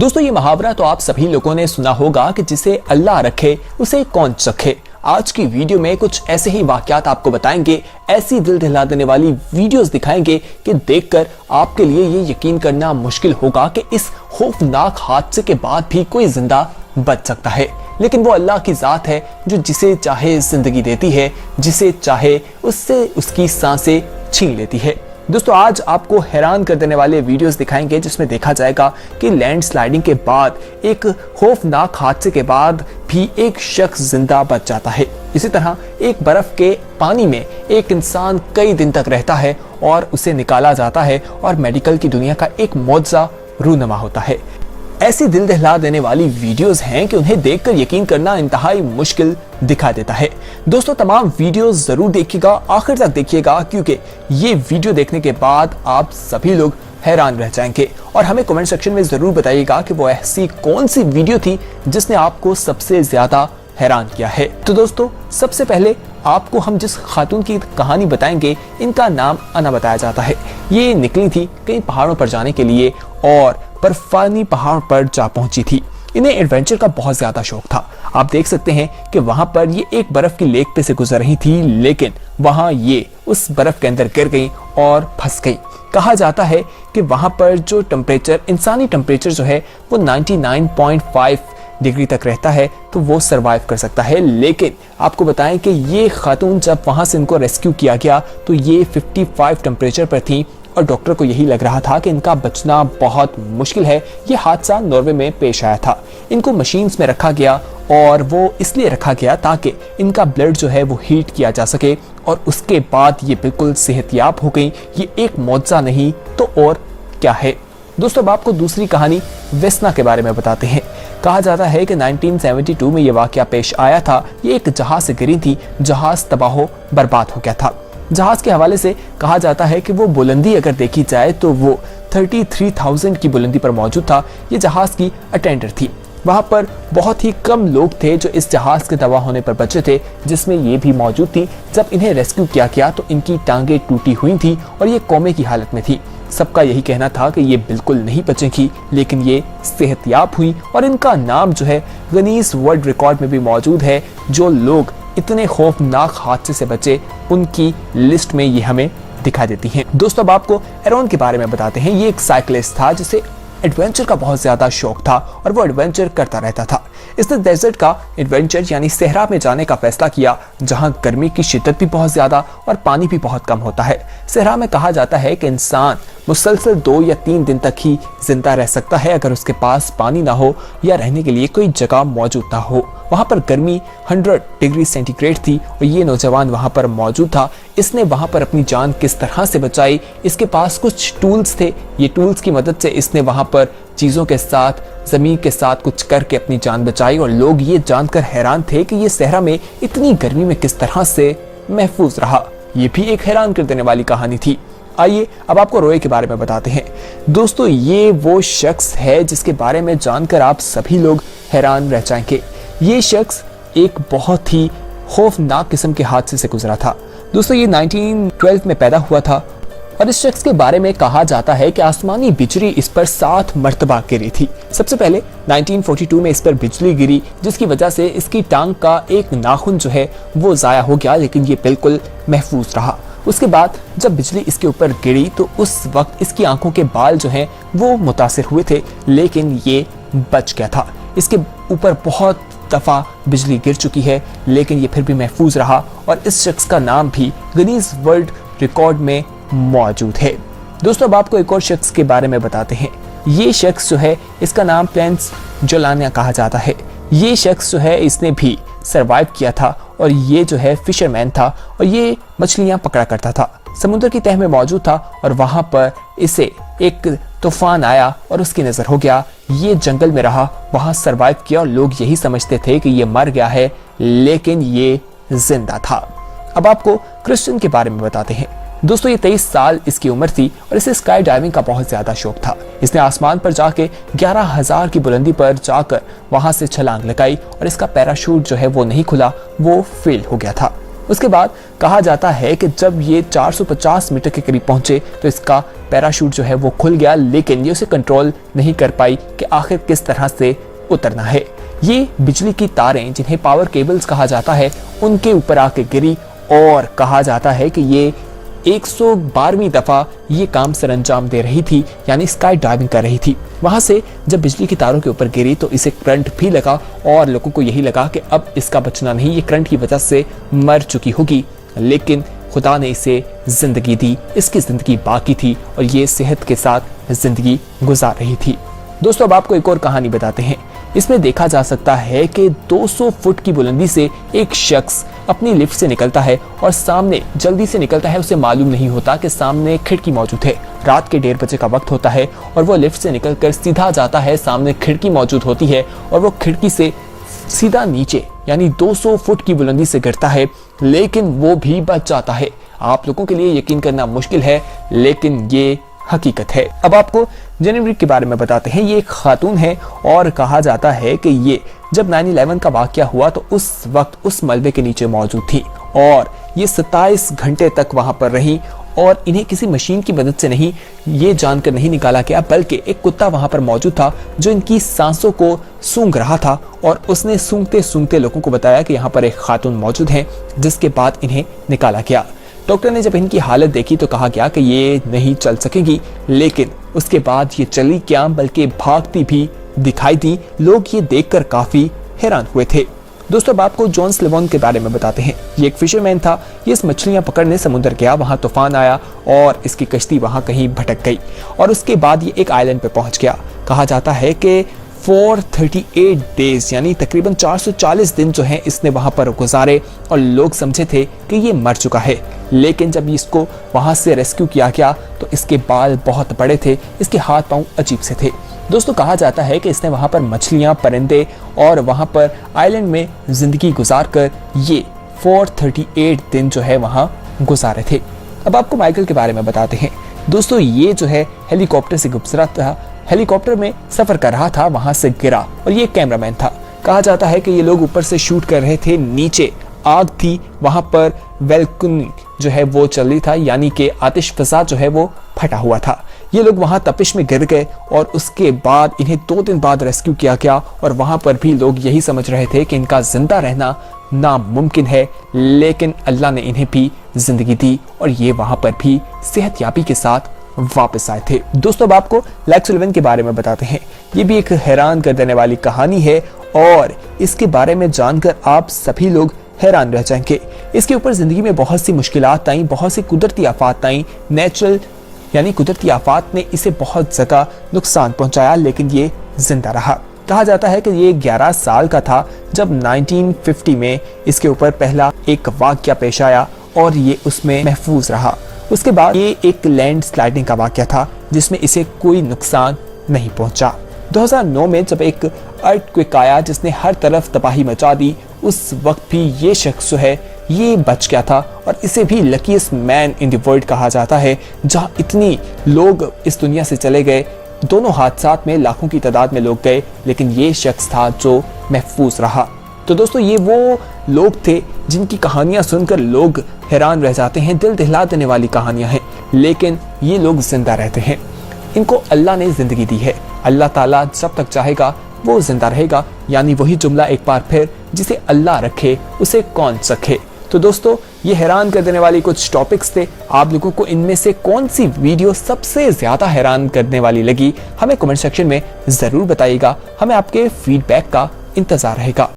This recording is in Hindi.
दोस्तों ये मुहावरा तो आप सभी लोगों ने सुना होगा कि जिसे अल्लाह रखे उसे कौन चखे। आज की वीडियो में कुछ ऐसे ही वाकयात आपको बताएंगे, ऐसी दिल दहला देने वाली वीडियोस दिखाएंगे कि देखकर आपके लिए ये यकीन करना मुश्किल होगा कि इस खौफनाक हादसे के बाद भी कोई जिंदा बच सकता है। लेकिन वो अल्लाह की जात है जो जिसे चाहे जिंदगी देती है, जिसे चाहे उससे उसकी सांसें छीन लेती है। दोस्तों आज आपको हैरान कर देने वाले वीडियोस दिखाएंगे जिसमें देखा जाएगा कि लैंडस्लाइडिंग के बाद एक खौफनाक हादसे के बाद भी एक शख्स जिंदा बच जाता है। इसी तरह एक बर्फ के पानी में एक इंसान कई दिन तक रहता है और उसे निकाला जाता है और मेडिकल की दुनिया का एक मौजज़ा रूनुमा होता है। ऐसी दिल दहला देने वाली वीडियोस हैं कि उन्हें देखकर यकीन करना इंतहाई मुश्किल दिखा देता है। दोस्तों तमाम वीडियोस जरूर देखिएगा, आखिर तक देखिएगा, क्योंकि ये वीडियो देखने के बाद आप सभी लोग हैरान रह जाएंगे और हमें कमेंट सेक्शन में जरूर बताइएगा कि वो ऐसी कौन सी वीडियो थी जिसने आपको सबसे ज्यादा हैरान किया है। तो दोस्तों सबसे पहले आपको हम जिस खातून की कहानी बताएंगे इनका नाम अना बताया जाता है। ये निकली थी कई पहाड़ों पर जाने के लिए और बर्फानी पहाड़ पर जा पहुंची थी। इन्हें एडवेंचर का बहुत ज्यादा शौक था। आप देख सकते हैं कि वहां पर ये एक बर्फ की लेक पे से गुजर रही थी, लेकिन वहां ये उस बर्फ के अंदर गिर गई और फंस गई। कहा जाता है कि वहां पर जो टेम्परेचर, इंसानी टेम्परेचर जो है वो 99.5 डिग्री तक रहता है, तो वो सरवाइव कर सकता है। लेकिन आपको बताएं कि ये खातून जब वहां से इनको रेस्क्यू किया गया तो ये 55 टेम्परेचर पर थी और डॉक्टर को यही लग रहा था कि इनका बचना बहुत मुश्किल है। ये हादसा नॉर्वे में पेश आया था। इनको मशीन्स में रखा गया और वो इसलिए रखा गया ताकि इनका ब्लड जो है वो हीट किया जा सके और उसके बाद ये बिल्कुल सेहतयाब हो गई। ये एक मौजज़ा नहीं तो और क्या है। दोस्तों अब आपको दूसरी कहानी वेस्ना के बारे में बताते हैं। कहा जाता है कि 1972 में ये वाकया पेश आया था। ये एक जहाज से गिरी थी, जहाज तबाह बर्बाद हो गया था। जहाज के हवाले से कहा जाता है कि वो बुलंदी अगर देखी जाए तो वो 33,000 की बुलंदी पर मौजूद था। ये जहाज की अटेंडर थी। वहां पर बहुत ही कम लोग थे जो इस जहाज के तबाह होने पर बचे थे, जिसमें ये भी मौजूद थी। जब इन्हें रेस्क्यू किया गया तो इनकी टांगें टूटी हुई थी और ये कोमे की हालत में थी। सबका यही कहना था कि ये बिल्कुल नहीं बचेंगी, लेकिन ये सेहतयाब हुई और इनका नाम जो है गिनीज वर्ल्ड रिकॉर्ड में भी मौजूद है। जो लोग इतने खौफनाक हादसे से बचे उनकी लिस्ट में ये हमें दिखा देती हैं। दोस्तों अब आपको एरोन के बारे में बताते हैं। ये एक साइकिलिस्ट था जिसे एडवेंचर का बहुत ज्यादा शौक था और वो एडवेंचर करता रहता था। इसने डेजर्ट का एडवेंचर यानी सहरा में जाने का फैसला किया, जहां गर्मी की शिद्दत भी बहुत ज्यादा और पानी भी बहुत कम होता है। सहरा में कहा जाता है कि इंसान मुसलसल 2 या 3 दिन तक ही जिंदा रह सकता है अगर उसके पास पानी ना हो या रहने के लिए कोई जगह मौजूद ना हो। वहां पर गर्मी 100 डिग्री सेंटीग्रेड थी और ये नौजवान वहां पर मौजूद था। इसने वहां पर अपनी जान किस तरह से बचाई, इसके पास कुछ टूल्स थे। ये टूल्स की मदद से इसने वहां पर चीजों के साथ, जमीन के साथ कुछ करके अपनी जान बचाई और लोग ये जानकर हैरान थे कि ये सहरा में इतनी गर्मी में किस तरह से महफूज रहा। ये भी एक हैरान कर देने वाली कहानी थी। आइए अब आपको रोए के बारे में बताते हैं। दोस्तों ये वो शख्स है जिसके बारे में जानकर आप सभी लोग हैरान रह जाएंगे। ये शख्स एक बहुत ही खौफनाक किस्म के हादसे से गुजरा था। दोस्तों ये 1912 में पैदा हुआ था और इस शख्स के बारे में कहा जाता है कि आसमानी बिजली इस पर 7 मर्तबा गिरी थी। सबसे पहले 1942 में इस पर बिजली गिरी, जिसकी वजह से इसकी टांग का एक नाखून जो है वो जाया हो गया, लेकिन ये बिल्कुल महफूज रहा। उसके बाद जब बिजली इसके ऊपर गिरी तो उस वक्त इसकी आंखों के बाल जो हैं वो मुतासिर हुए थे, लेकिन ये बच गया था। इसके ऊपर बहुत दफा बिजली गिर चुकी है, लेकिन ये फिर भी महफूज रहा और इस शख्स का नाम भी गिनीज वर्ल्ड रिकॉर्ड में मौजूद है। दोस्तों अब आपको एक और शख्स के बारे में बताते हैं। ये शख्स जो है इसका नाम प्रिंस जोलानिया कहा जाता है। ये शख्स जो है इसने भी सरवाइव किया था और ये जो है फिशरमैन था और ये मछलियां पकड़ा करता था। समुद्र की तह में मौजूद था और वहां पर इसे एक तूफान आया और उसकी नजर हो गया। ये जंगल में रहा, वहां सरवाइव किया और लोग यही समझते थे कि ये मर गया है, लेकिन ये जिंदा था। अब आपको क्रिश्चियन के बारे में बताते हैं। दोस्तों ये 23 साल इसकी उम्र थी और इसे स्काई डाइविंग का बहुत ज्यादा शौक था। इसने आसमान पर जाके 11,000 की बुलंदी पर जाकर वहां से छलांग लगाई और इसका पैराशूट जो है वो नहीं खुला, वो फेल हो गया था। उसके बाद कहा जाता है कि जब ये 450 मीटर के करीब पहुंचे तो इसका पैराशूट जो है वो खुल गया, लेकिन ये उसे कंट्रोल नहीं कर पाई कि आखिर किस तरह से उतरना है। ये बिजली की तारें, जिन्हें पावर केबल्स कहा जाता है, उनके ऊपर आके गिरी और कहा जाता है कि ये 112वीं दफा ये काम सरअंजाम दे रही थी, यानी स्काई डाइविंग कर रही थी। वहां से जब बिजली की तारों के ऊपर गिरी तो इसे करंट भी लगा और लोगों को यही लगा कि अब इसका बचना नहीं, ये करंट की वजह से मर चुकी होगी, लेकिन खुदा ने इसे जिंदगी दी। इसकी जिंदगी बाकी थी और ये सेहत के साथ जिंदगी गुजार रही थी। दोस्तों, अब आपको एक और कहानी बताते हैं। इसमें देखा जा सकता है कि 200 फुट की बुलंदी से एक शख्स अपनी लिफ्ट से निकलता है और सामने जल्दी से निकलता है। उसे मालूम नहीं होता कि सामने खिड़की मौजूद है। रात के 1:30 बजे का वक्त होता है और वो लिफ्ट से निकलकर सीधा जाता है, सामने खिड़की मौजूद होती है और वो खिड़की से सीधा नीचे यानी 200 फुट की बुलंदी से गिरता है, लेकिन वो भी बच जाता है। आप लोगों के लिए यकीन करना मुश्किल है, लेकिन ये हकीकत है। अब आपको जेनेवियर के बारे में बताते हैं। ये एक खातून है और कहा जाता है कि ये जब 9/11 का वाकया हुआ तो उस वक्त उस मलबे के नीचे मौजूद थी और ये 27 घंटे तक वहां पर रही और इन्हें किसी मशीन की मदद से नहीं, ये जानकर नहीं निकाला गया, बल्कि एक कुत्ता वहां पर मौजूद था जो इनकी सांसों को सूंघ रहा था और उसने सूंघते सूंघते लोगों को बताया कि यहाँ पर एक खातून मौजूद है, जिसके बाद इन्हें निकाला गया। डॉक्टर ने जब इनकी हालत देखी तो कहा गया कि ये नहीं चल सकेगी, लेकिन उसके बाद ये चली क्या बल्कि भागती भी दिखाई दी। लोग ये देखकर काफी हैरान हुए थे। दोस्तों, अब आपको जॉन स्लेवन के बारे में बताते हैं। ये एक फिशरमैन था। ये इस मछलियां पकड़ने समुद्र गया, वहां तूफान आया और इसकी कश्ती वहां कहीं भटक गई और उसके बाद ये एक आइलैंड पे पहुंच गया। कहा जाता है कि 438 डेज यानी तकरीबन 440 दिन जो है इसने वहां पर गुजारे और लोग समझे थे कि ये मर चुका है, लेकिन जब इसको वहां से रेस्क्यू किया गया तो इसके बाल बहुत बड़े थे, इसके हाथ पांव अजीब से थे। दोस्तों, कहा जाता है कि इसने वहां पर मछलियां, परिंदे और वहां पर आइलैंड में जिंदगी गुजार कर ये 438 दिन जो है वहां गुजारे थे। अब आपको माइकल के बारे में बताते हैं। दोस्तों, ये जो है हेलीकॉप्टर से गुजरा था, हेलीकॉप्टर में सफर कर रहा था, वहां से गिरा और ये कैमरामैन था। कहा जाता है कि ये लोग ऊपर से शूट कर रहे थे, नीचे आग थी, वहां पर वेलकुनी जो है वो चल रही था, यानी कि आतिश फसा जो है वो फटा हुआ था। ये लोग वहां तपिश में गिर गए और उसके बाद इन्हें 2 दिन बाद रेस्क्यू किया गया और वहां पर भी लोग यही समझ रहे थे कि इनका जिंदा रहना नामुमकिन है, लेकिन अल्लाह ने इन्हें भी जिंदगी दी और ये वहां पर भी सेहतयाबी के साथ वापस आए थे। दोस्तों, अब आपको लैक्स सुलिवन के बारे में बताते हैं। ये भी एक हैरान कर देने वाली कहानी है और इसके बारे में जानकर आप सभी लोग हैरान रह जाएंगे। इसके ऊपर जिंदगी में बहुत सी मुश्किलात आई, बहुत सी कुदरती आफात आई। नेचुरल यानी कुदरती आफात ने इसे बहुत जगह नुकसान पहुंचाया, लेकिन ये जिंदा रहा। कहा जाता है कि ये 11 साल का था जब 1950 में इसके ऊपर पहला एक वाकया पेश आया और ये उसमें महफूज रहा। उसके बाद ये एक लैंड स्लाइडिंग का वाकया था जिसमें इसे कोई नुकसान नहीं पहुंचा। 2009 में जब एक अर्थक्वेक आया जिसने हर तरफ तबाही मचा दी, उस वक्त भी ये शख्स जो है ये बच गया था और इसे भी luckiest man in the world कहा जाता है, जहां इतनी लोग इस दुनिया से चले गए। दोनों हादसात में लाखों की तादाद में लोग गए, लेकिन ये शख्स था जो महफूज रहा। तो दोस्तों, ये वो लोग थे जिनकी कहानियां सुनकर लोग हैरान रह जाते हैं। दिल दहला देने वाली कहानियां हैं, लेकिन ये लोग जिंदा रहते हैं। इनको अल्लाह ने जिंदगी दी है। अल्लाह ताला जब तक चाहेगा वो जिंदा रहेगा, यानी वही जुमला एक बार फिर, जिसे अल्लाह रखे उसे कौन सखे। तो दोस्तों, ये हैरान कर देने वाली कुछ टॉपिक्स थे। आप लोगों को इनमें से कौन सी वीडियो सबसे ज्यादा हैरान करने वाली लगी, हमें कमेंट सेक्शन में जरूर बताइएगा। हमें आपके फीडबैक का इंतजार रहेगा।